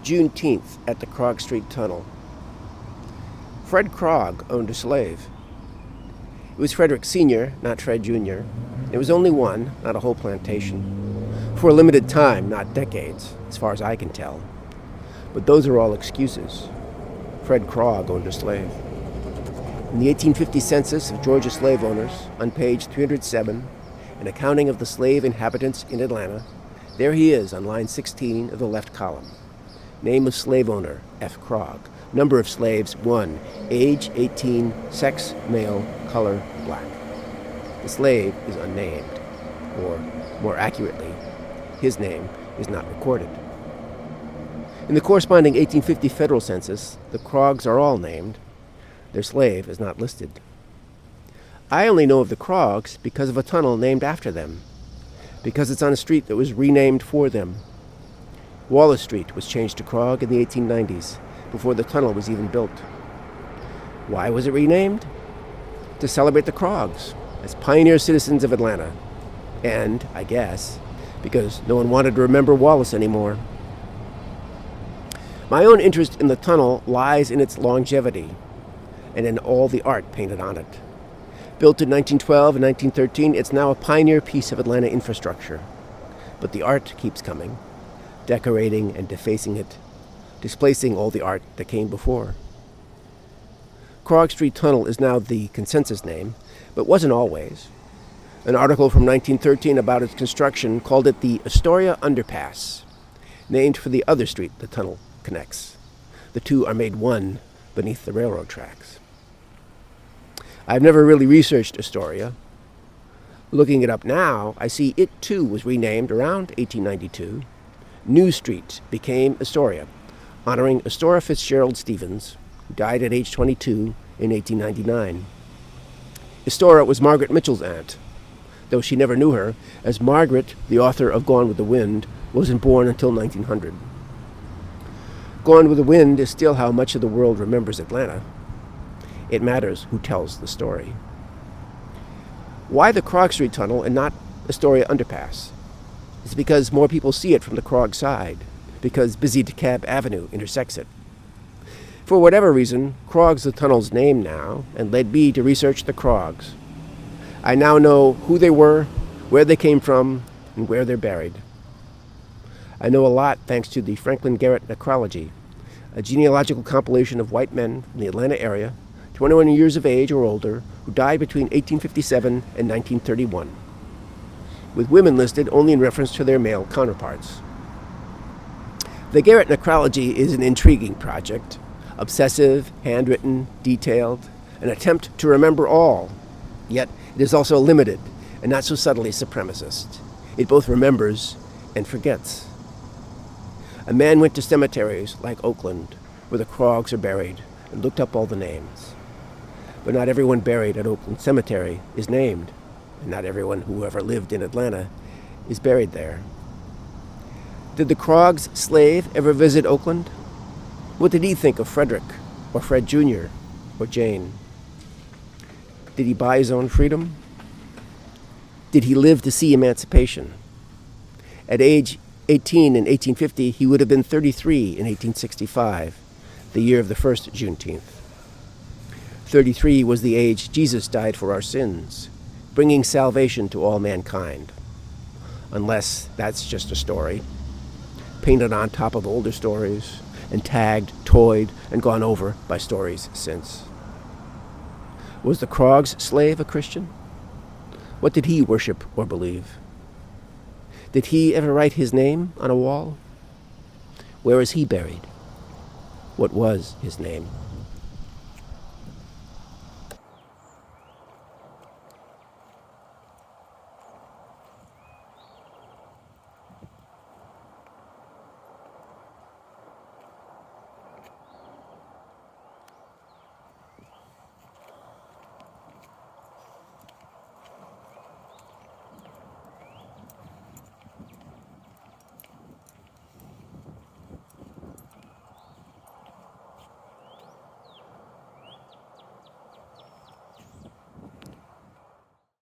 Juneteenth at the Krog Street Tunnel. Fred Krog owned a slave. It was Frederick Sr., not Fred Jr. It was only one, not a whole plantation. For a limited time, not decades, as far as I can tell. But those are all excuses. Fred Krog owned a slave. In the 1850 census of Georgia slave owners, on page 307, an accounting of the slave inhabitants in Atlanta, there he is on line 16 of the left column. Name of slave owner, F. Krog. Number of slaves, 1. Age, 18. Sex, male. Color, black. The slave is unnamed, or more accurately, his name is not recorded. In the corresponding 1850 federal census, the Krogs are all named. Their slave is not listed. I only know of the Krogs because of a tunnel named after them, because it's on a street that was renamed for them. Wallace Street was changed to Krog in the 1890s, before the tunnel was even built. Why was it renamed? To celebrate the Krogs as pioneer citizens of Atlanta. And, I guess, because no one wanted to remember Wallace anymore. My own interest in the tunnel lies in its longevity and in all the art painted on it. Built in 1912 and 1913, it's now a pioneer piece of Atlanta infrastructure. But the art keeps coming, decorating and defacing it, displacing all the art that came before. Krog Street Tunnel is now the consensus name, but wasn't always. An article from 1913 about its construction called it the Astoria Underpass, named for the other street the tunnel connects. The two are made one beneath the railroad tracks. I've never really researched Astoria. Looking it up now, I see it too was renamed around 1892. New Street became Astoria, honoring Astora Fitzgerald Stevens, who died at age 22 in 1899. Astora was Margaret Mitchell's aunt, though she never knew her, as Margaret, the author of Gone with the Wind, wasn't born until 1900. Gone with the Wind is still how much of the world remembers Atlanta. It matters who tells the story. Why the Krog Street Tunnel and not Astoria Underpass? It's because more people see it from the Krog side, because Busy DeKalb Avenue intersects it. For whatever reason, Krog's the tunnel's name now, and led me to research the Krogs. I now know who they were, where they came from, and where they're buried. I know a lot thanks to the Franklin Garrett Necrology, a genealogical compilation of white men from the Atlanta area, 21 years of age or older, who died between 1857 and 1931, with women listed only in reference to their male counterparts. The Garrett Necrology is an intriguing project, obsessive, handwritten, detailed, an attempt to remember all, yet it is also limited and not so subtly supremacist. It both remembers and forgets. A man went to cemeteries like Oakland, where the Krogs are buried, and looked up all the names. But not everyone buried at Oakland Cemetery is named, and not everyone who ever lived in Atlanta is buried there. Did the Krog's slave ever visit Oakland? What did he think of Frederick, or Fred Jr., or Jane? Did he buy his own freedom? Did he live to see emancipation? At age 18 in 1850, he would have been 33 in 1865, the year of the first Juneteenth. 33 was the age Jesus died for our sins, bringing salvation to all mankind. Unless that's just a story, painted on top of older stories, and tagged, toyed, and gone over by stories since. Was the Krog's slave a Christian? What did he worship or believe? Did he ever write his name on a wall? Where is he buried? What was his name?